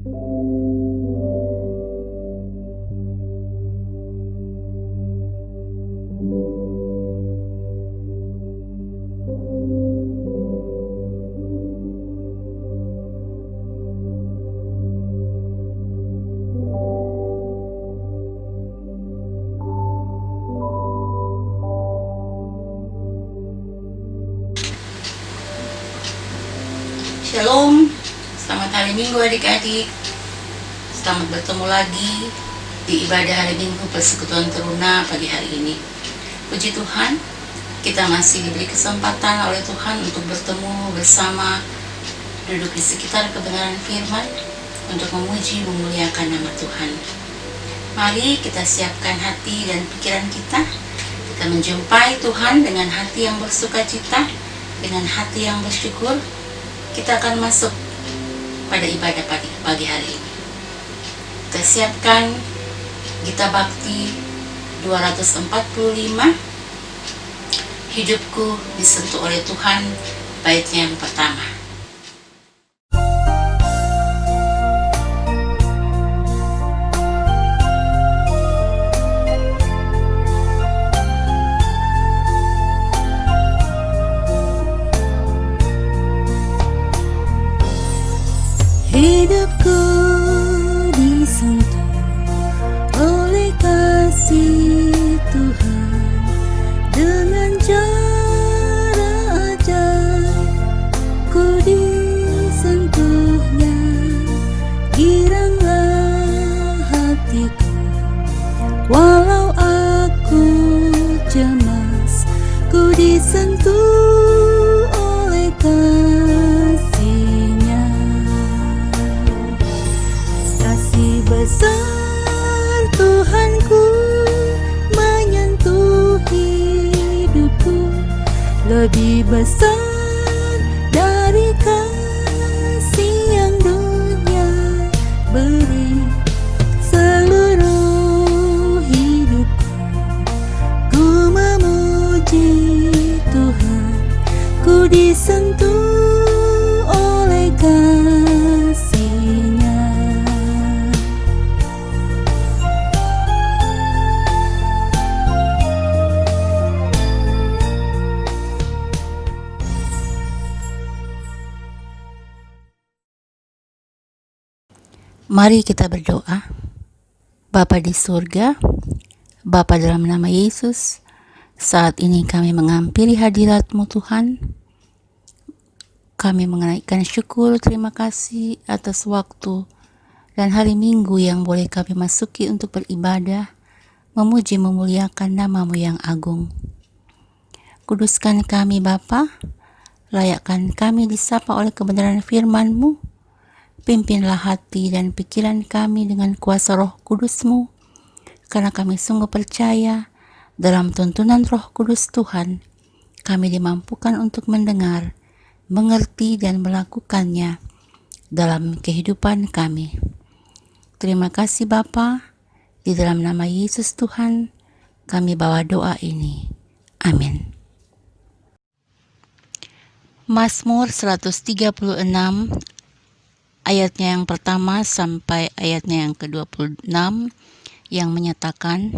Shalom, selamat hari Minggu adik-adik. Selamat bertemu lagi di ibadah hari Minggu Persekutuan Teruna pagi hari ini. Puji Tuhan, kita masih diberi kesempatan oleh Tuhan untuk bertemu bersama, duduk di sekitar kebenaran firman untuk memuji memuliakan nama Tuhan. Mari kita siapkan hati dan pikiran kita. Kita menjumpai Tuhan dengan hati yang bersukacita, dengan hati yang bersyukur. Kita akan masuk pada ibadah pagi hari ini. Kita siapkan Gita Bakti 245, Hidupku Disentuh oleh Tuhan, baitnya yang pertama. Hidupku disentuh oleh kasih Tuhan dengan cara ajaib, ku disentuhnya, giranglah hatiku, walau aku cemas, ku disentuh oleh kasih-Nya. Kasih besar Tuhanku menyentuh hidupku, lebih besar dari kasih yang dunia beri. Seluruh hidupku ku memuji Tuhan, ku disentuh oleh kasih-Nya. Mari kita berdoa. Bapa di surga, Bapa dalam nama Yesus, saat ini kami menghampiri hadirat-Mu Tuhan. Kami menaikkan syukur, terima kasih atas waktu dan hari Minggu yang boleh kami masuki untuk beribadah, memuji memuliakan nama-Mu yang agung. Kuduskan kami Bapa, layakkan kami disapa oleh kebenaran firman-Mu. Pimpinlah hati dan pikiran kami dengan kuasa Roh Kudus-Mu, karena kami sungguh percaya dalam tuntunan Roh Kudus Tuhan, kami dimampukan untuk mendengar, mengerti dan melakukannya dalam kehidupan kami. Terima kasih Bapa, di dalam nama Yesus Tuhan, kami bawa doa ini. Amin. Mazmur 136 ayatnya yang pertama sampai ayatnya yang ke-26 yang menyatakan,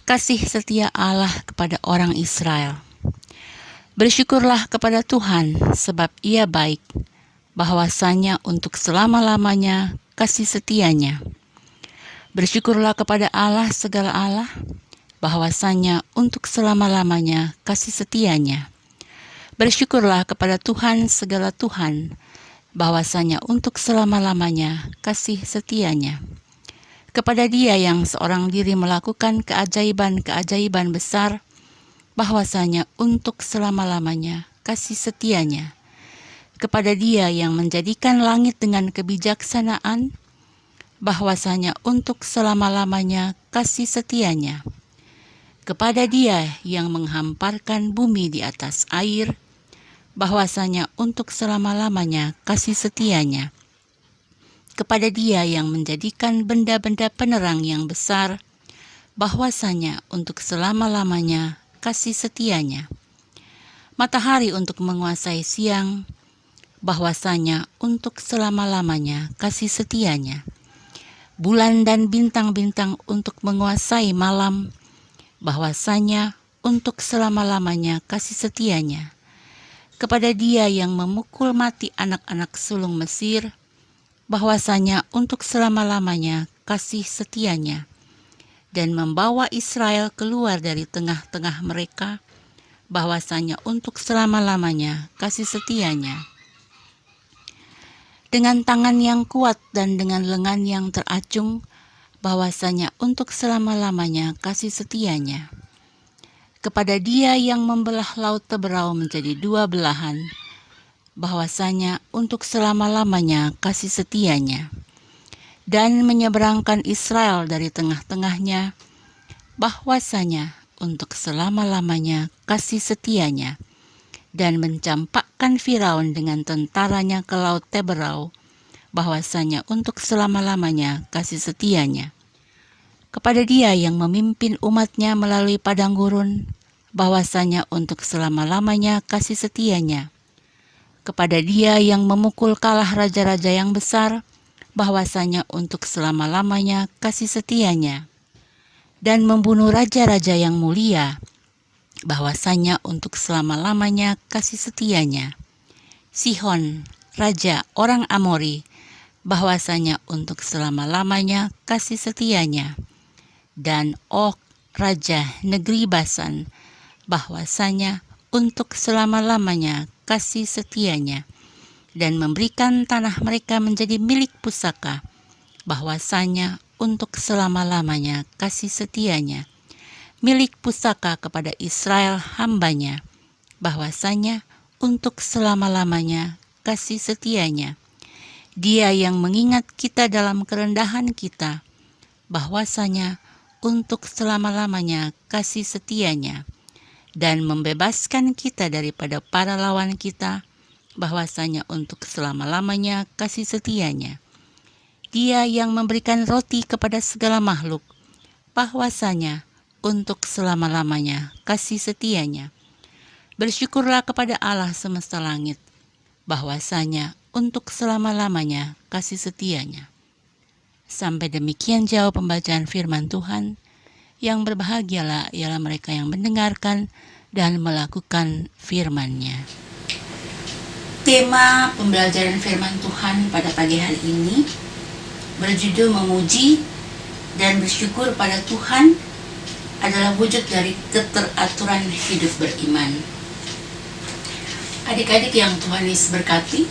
kasih setia Allah kepada orang Israel. Bersyukurlah kepada Tuhan sebab Ia baik, bahwasanya untuk selama-lamanya kasih setianya. Bersyukurlah kepada Allah segala Allah, bahwasanya untuk selama-lamanya kasih setianya. Bersyukurlah kepada Tuhan segala Tuhan, bahwasanya untuk selama-lamanya kasih setianya. Kepada Dia yang seorang diri melakukan keajaiban-keajaiban besar, bahwasanya untuk selama-lamanya kasih setianya. Kepada Dia yang menjadikan langit dengan kebijaksanaan, bahwasanya untuk selama-lamanya kasih setianya. Kepada Dia yang menghamparkan bumi di atas air, bahwasanya untuk selama-lamanya kasih setianya. Kepada Dia yang menjadikan benda-benda penerang yang besar, bahwasanya untuk selama-lamanya kasih setianya. Matahari untuk menguasai siang, bahwasanya untuk selama-lamanya kasih setianya. Bulan dan bintang-bintang untuk menguasai malam, bahwasanya untuk selama-lamanya kasih setianya. Kepada Dia yang memukul mati anak-anak sulung Mesir, bahwasanya untuk selama-lamanya kasih setianya, dan membawa Israel keluar dari tengah-tengah mereka, bahwasanya untuk selama-lamanya kasih setianya. Dengan tangan yang kuat dan dengan lengan yang teracung, bahwasanya untuk selama-lamanya kasih setianya. Kepada Dia yang membelah laut Teberau menjadi dua belahan, bahwasanya untuk selama-lamanya kasih setianya. Dan menyeberangkan Israel dari tengah-tengahnya, bahwasanya untuk selama-lamanya kasih setianya. Dan mencampakkan Firaun dengan tentaranya ke laut Teberau, bahwasanya untuk selama-lamanya kasih setianya. Kepada Dia yang memimpin umatnya melalui padang gurun, bahwasanya untuk selama-lamanya kasih setianya. Kepada Dia yang memukul kalah raja-raja yang besar, bahwasanya untuk selama-lamanya kasih setianya. Dan membunuh raja-raja yang mulia, bahwasanya untuk selama-lamanya kasih setianya. Sihon, raja orang Amori, bahwasanya untuk selama-lamanya kasih setianya. Dan Og, raja negeri Basan, bahwasanya untuk selama-lamanya kasih setianya. Dan memberikan tanah mereka menjadi milik pusaka, bahwasanya untuk selama-lamanya kasih setianya. Milik pusaka kepada Israel hambanya, bahwasanya untuk selama-lamanya kasih setianya. Dia yang mengingat kita dalam kerendahan kita, bahwasanya untuk selama-lamanya kasih setianya. Dan membebaskan kita daripada para lawan kita, bahwasanya untuk selama-lamanya kasih setianya. Dia yang memberikan roti kepada segala makhluk, bahwasanya untuk selama-lamanya kasih setianya. Bersyukurlah kepada Allah semesta langit, bahwasanya untuk selama-lamanya kasih setianya. Sampai demikian jauh pembacaan firman Tuhan. Yang berbahagialah ialah mereka yang mendengarkan dan melakukan firman-Nya. Tema pembelajaran firman Tuhan pada pagi hari ini berjudul memuji dan bersyukur pada Tuhan adalah wujud dari keteraturan hidup beriman. Adik-adik yang Tuhan Yesus berkati,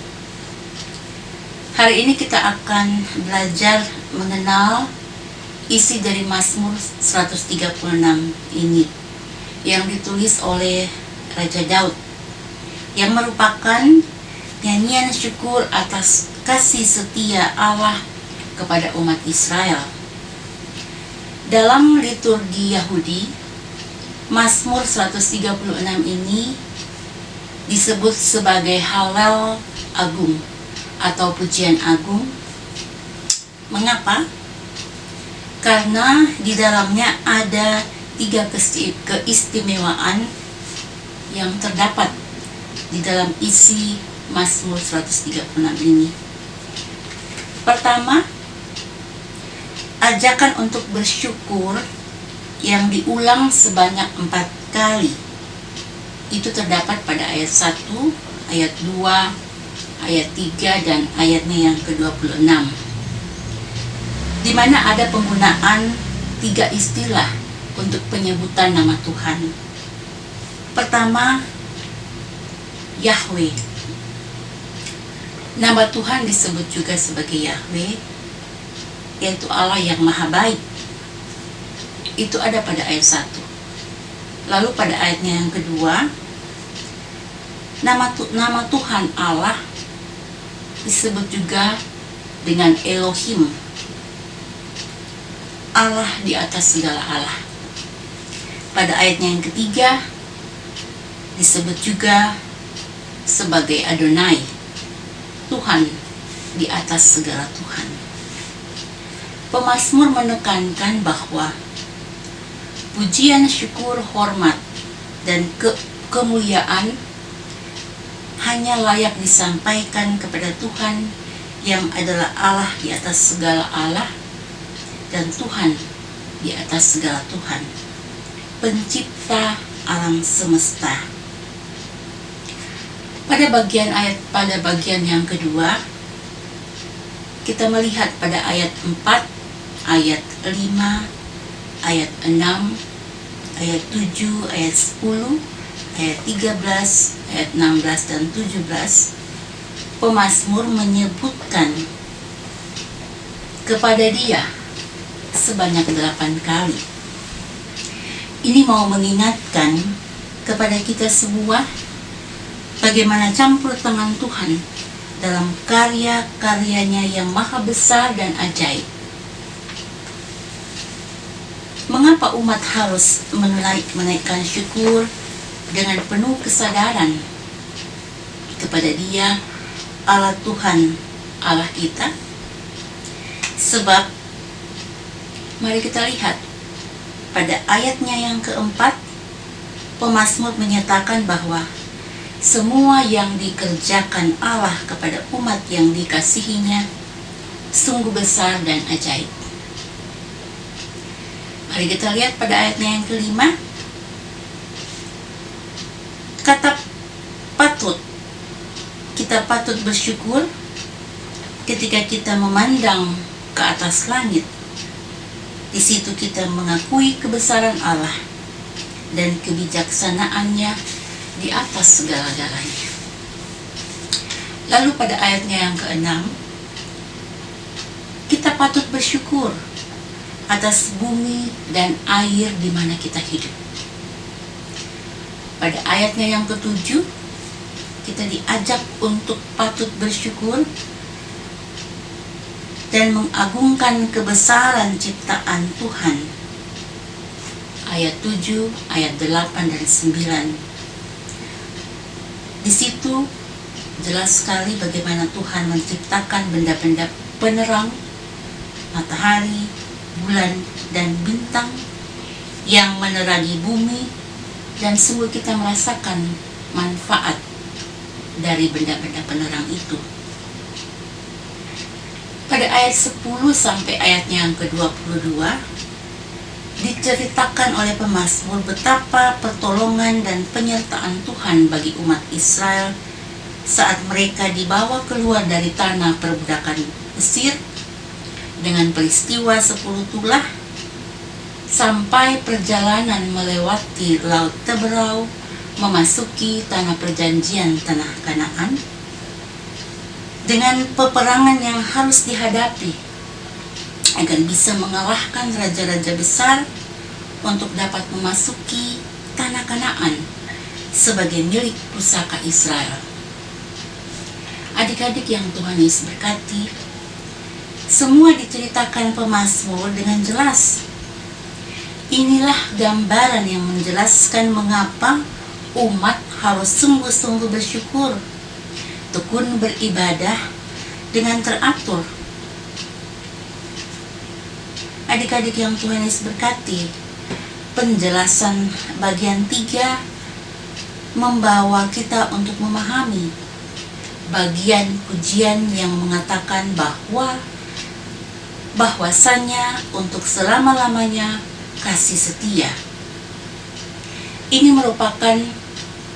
hari ini kita akan belajar mengenal isi dari Mazmur 136 ini yang ditulis oleh Raja Daud, yang merupakan nyanyian syukur atas kasih setia Allah kepada umat Israel. Dalam liturgi Yahudi, Mazmur 136 ini disebut sebagai Hallel Agung atau pujian agung. Mengapa? Karena di dalamnya ada 3 keistimewaan yang terdapat di dalam isi Mazmur 136 ini. Pertama, ajakan untuk bersyukur yang diulang sebanyak 4 kali. Itu terdapat pada ayat 1, ayat 2, ayat 3, dan ayatnya yang ke-26. Di mana ada penggunaan 3 istilah untuk penyebutan nama Tuhan. Pertama, Yahweh. Nama Tuhan disebut juga sebagai Yahweh, yaitu Allah yang maha baik. Itu ada pada ayat 1. Lalu pada ayatnya yang kedua, nama Tuhan Allah disebut juga dengan Elohim, Allah di atas segala Allah. Pada ayatnya yang ketiga disebut juga sebagai Adonai, Tuhan di atas segala Tuhan. Pemazmur menekankan bahwa pujian, syukur, hormat, dan kemuliaan hanya layak disampaikan kepada Tuhan yang adalah Allah di atas segala Allah dan Tuhan di atas segala Tuhan, pencipta alam semesta. Pada bagian yang kedua, kita melihat pada ayat 4, ayat 5, ayat 6, ayat 7, ayat 10, ayat 13, ayat 16 dan 17, pemazmur menyebutkan kepada dia sebanyak 8 kali. Ini mau mengingatkan kepada kita semua bagaimana campur tangan Tuhan dalam karya-karyanya yang maha besar dan ajaib. Mengapa umat harus menaikkan syukur dengan penuh kesadaran kepada Dia, Allah Tuhan, Allah kita? Sebab, mari kita lihat pada ayatnya yang keempat, pemazmur menyatakan bahwa semua yang dikerjakan Allah kepada umat yang dikasihinya sungguh besar dan ajaib. Mari kita lihat pada ayatnya yang kelima, kata patut. Kita patut bersyukur ketika kita memandang ke atas langit. Di situ kita mengakui kebesaran Allah dan kebijaksanaannya di atas segala-galanya. Lalu pada ayatnya yang ke-6, kita patut bersyukur atas bumi dan air di mana kita hidup. Pada ayatnya yang ke-7, kita diajak untuk patut bersyukur dan mengagungkan kebesaran ciptaan Tuhan. Ayat 7, ayat 8 dan 9. Di situ jelas sekali bagaimana Tuhan menciptakan benda-benda penerang, matahari, bulan, dan bintang yang menerangi bumi, dan sungguh kita merasakan manfaat dari benda-benda penerang itu. Pada ayat 10 sampai ayatnya yang ke-22, diceritakan oleh pemazmur betapa pertolongan dan penyertaan Tuhan bagi umat Israel saat mereka dibawa keluar dari tanah perbudakan Mesir dengan peristiwa 10 tulah sampai perjalanan melewati Laut Teberau memasuki tanah perjanjian, tanah Kanaan, dengan peperangan yang harus dihadapi agar bisa mengalahkan raja-raja besar untuk dapat memasuki tanah Kanaan sebagai milik pusaka Israel. Adik-adik yang Tuhan Yesus berkati, semua diceritakan pemazmur dengan jelas. Inilah gambaran yang menjelaskan mengapa umat harus sungguh-sungguh bersyukur, tekun beribadah dengan teratur. Adik-adik yang Tuhan Yesus berkati, penjelasan bagian 3 membawa kita untuk memahami bagian pujian yang mengatakan bahwasanya untuk selama-lamanya kasih setia. Ini merupakan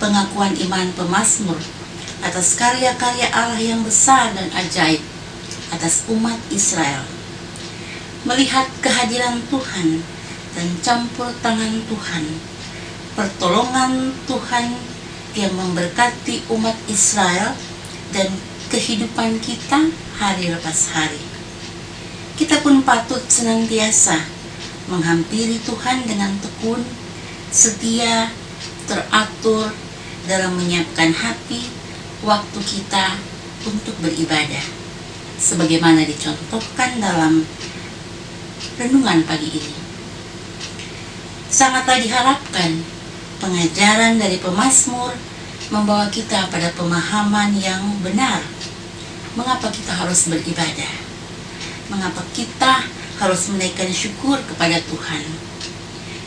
pengakuan iman pemazmur atas karya-karya Allah yang besar dan ajaib atas umat Israel. Melihat kehadiran Tuhan dan campur tangan Tuhan, pertolongan Tuhan yang memberkati umat Israel dan kehidupan kita hari lepas hari. Kita pun patut senantiasa menghampiri Tuhan dengan tekun, setia, teratur dalam menyiapkan hati, waktu kita untuk beribadah, sebagaimana dicontohkan dalam renungan pagi ini. Sangatlah diharapkan pengajaran dari pemazmur membawa kita pada pemahaman yang benar. Mengapa kita harus beribadah? Mengapa kita harus menaikkan syukur kepada Tuhan?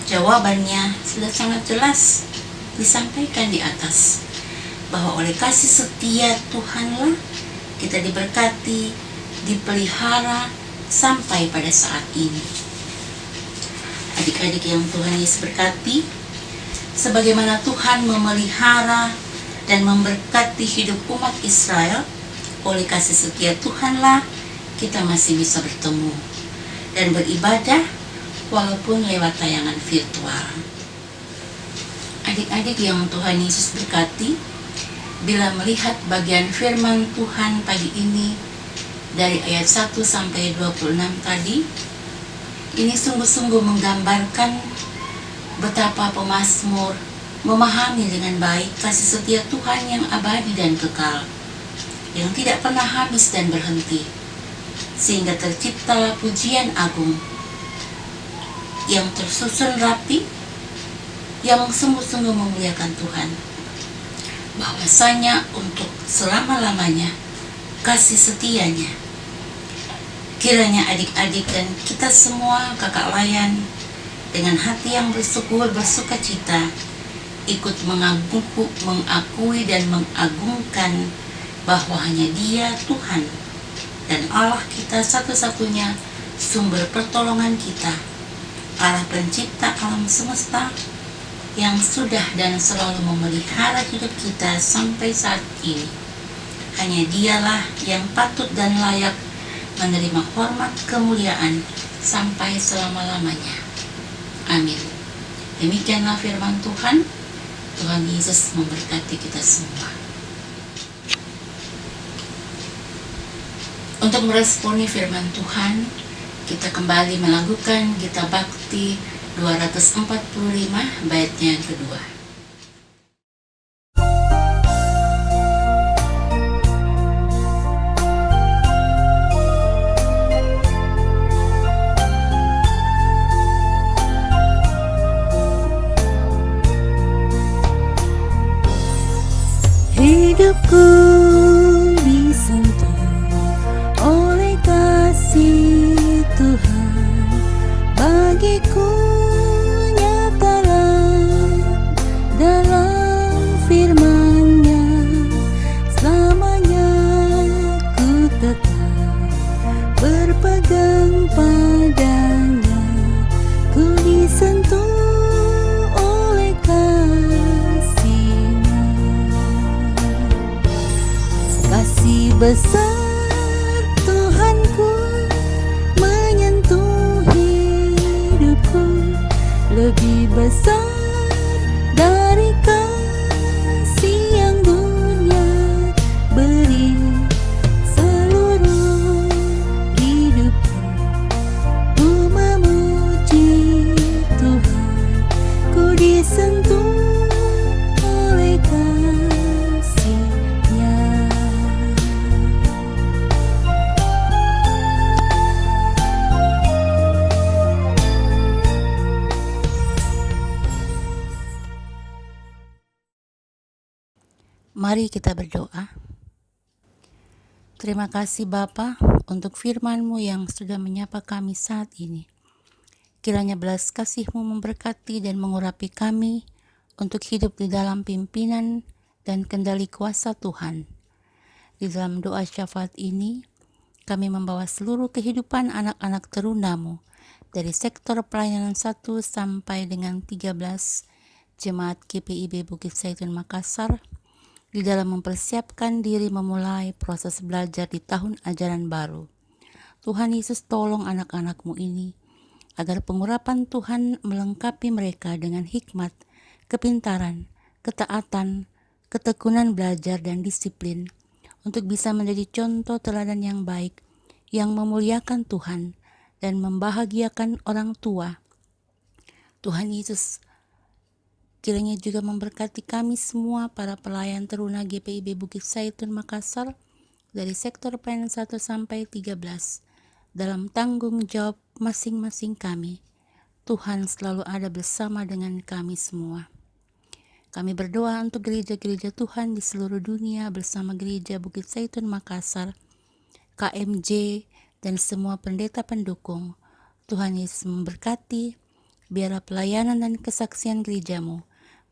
Jawabannya sudah sangat jelas disampaikan di atas. bahwa oleh kasih setia Tuhanlah kita diberkati, dipelihara sampai pada saat ini. Adik-adik yang Tuhan Yesus berkati, sebagaimana Tuhan memelihara dan memberkati hidup umat Israel, oleh kasih setia Tuhanlah kita masih bisa bertemu dan beribadah walaupun lewat tayangan virtual. Adik-adik yang Tuhan Yesus berkati, bila melihat bagian firman Tuhan pagi ini dari ayat 1 sampai 26 tadi, ini sungguh-sungguh menggambarkan betapa pemazmur memahami dengan baik kasih setia Tuhan yang abadi dan kekal, yang tidak pernah habis dan berhenti, sehingga terciptalah pujian agung yang tersusun rapi, yang sungguh-sungguh memuliakan Tuhan, bahwasanya untuk selama-lamanya kasih setianya. Kiranya adik-adik dan kita semua kakak layan dengan hati yang bersyukur, bersuka cita, ikut mengakui dan mengagungkan bahwa hanya Dia Tuhan dan Allah kita satu-satunya sumber pertolongan kita, Allah pencipta alam semesta yang sudah dan selalu memelihara hidup kita sampai saat ini. Hanya Dialah yang patut dan layak menerima hormat kemuliaan sampai selama-lamanya. Amin. Demikianlah firman Tuhan. Tuhan Yesus memberkati kita semua. Untuk meresponi firman Tuhan, kita kembali melakukan Gita Bakti 245 baitnya yang kedua. Hidupku disentuh oleh kasih Tuhan, bagiku nyatalah dalam firman-Nya, selamanya ku tetap berpegang padanya, ku disentuh oleh kasih-Nya. Kasih besar Tuhanku menyentuh hidupku, lebih besar dari kasih yang dunia beri. Seluruh hidupku ku memuji Tuhan, ku disentuh oleh kasih-Nya. Mari kita berdoa. Terima kasih Bapa untuk firman-Mu yang sudah menyapa kami saat ini. Kiranya belas kasih-Mu memberkati dan mengurapi kami untuk hidup di dalam pimpinan dan kendali kuasa Tuhan. Di dalam doa syafaat ini, kami membawa seluruh kehidupan anak-anak teruna-Mu dari sektor pelayanan 1 sampai dengan 13 Jemaat GPIB Bukit Zaitun Makassar, di dalam mempersiapkan diri memulai proses belajar di tahun ajaran baru. Tuhan Yesus, tolong anak-anak-Mu ini, agar pengurapan Tuhan melengkapi mereka dengan hikmat, kepintaran, ketaatan, ketekunan belajar dan disiplin, untuk bisa menjadi contoh teladan yang baik, yang memuliakan Tuhan dan membahagiakan orang tua. Tuhan Yesus, kiranya juga memberkati kami semua para pelayan teruna GPIB Bukit Zaitun Makassar dari sektor pelayanan 1 sampai 13 dalam tanggung jawab masing-masing kami. Tuhan selalu ada bersama dengan kami semua. Kami berdoa untuk gereja-gereja Tuhan di seluruh dunia bersama Gereja Bukit Zaitun Makassar, KMJ, dan semua pendeta pendukung. Tuhan Yesus memberkati, biarlah pelayanan dan kesaksian gereja-Mu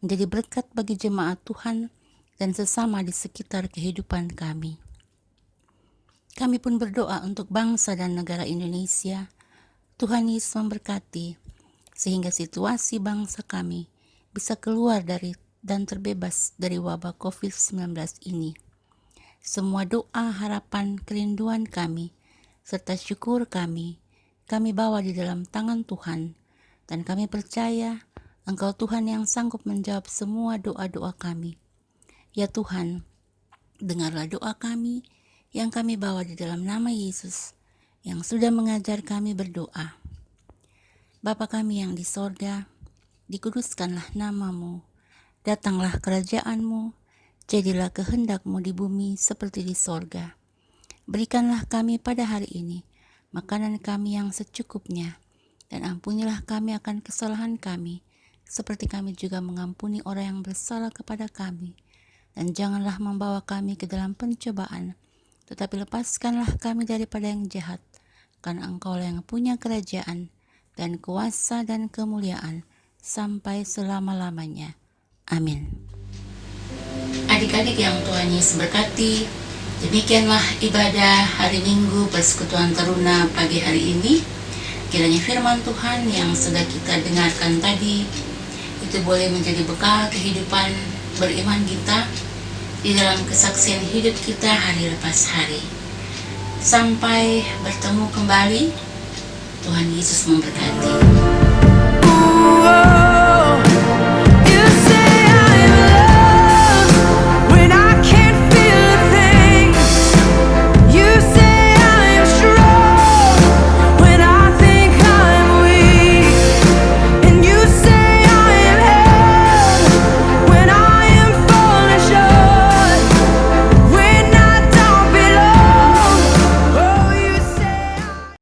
menjadi berkat bagi jemaat Tuhan dan sesama di sekitar kehidupan kami. Kami pun berdoa untuk bangsa dan negara Indonesia. Tuhan Yesus memberkati sehingga situasi bangsa kami bisa keluar dari dan terbebas dari wabah COVID-19 ini. Semua doa, harapan, kerinduan kami, serta syukur kami bawa di dalam tangan Tuhan. Dan kami percaya Engkau Tuhan yang sanggup menjawab semua doa-doa kami. Ya Tuhan, dengarlah doa kami yang kami bawa di dalam nama Yesus yang sudah mengajar kami berdoa. Bapa kami yang di sorga, dikuduskanlah namamu, datanglah kerajaanmu, jadilah kehendak-Mu di bumi seperti di sorga. Berikanlah kami pada hari ini makanan kami yang secukupnya, dan ampunilah kami akan kesalahan kami, seperti kami juga mengampuni orang yang bersalah kepada kami. Dan janganlah membawa kami ke dalam pencobaan, tetapi lepaskanlah kami daripada yang jahat, karena Engkau yang punya kerajaan, dan kuasa dan kemuliaan, sampai selama-lamanya. Amin. Adik-adik yang Tuhan Yesus berkati, demikianlah ibadah hari Minggu Persekutuan Taruna pagi hari ini. Kiranya firman Tuhan yang sudah kita dengarkan tadi itu boleh menjadi bekal kehidupan beriman kita di dalam kesaksian hidup kita hari lepas hari. Sampai bertemu kembali. Tuhan Yesus memberkati.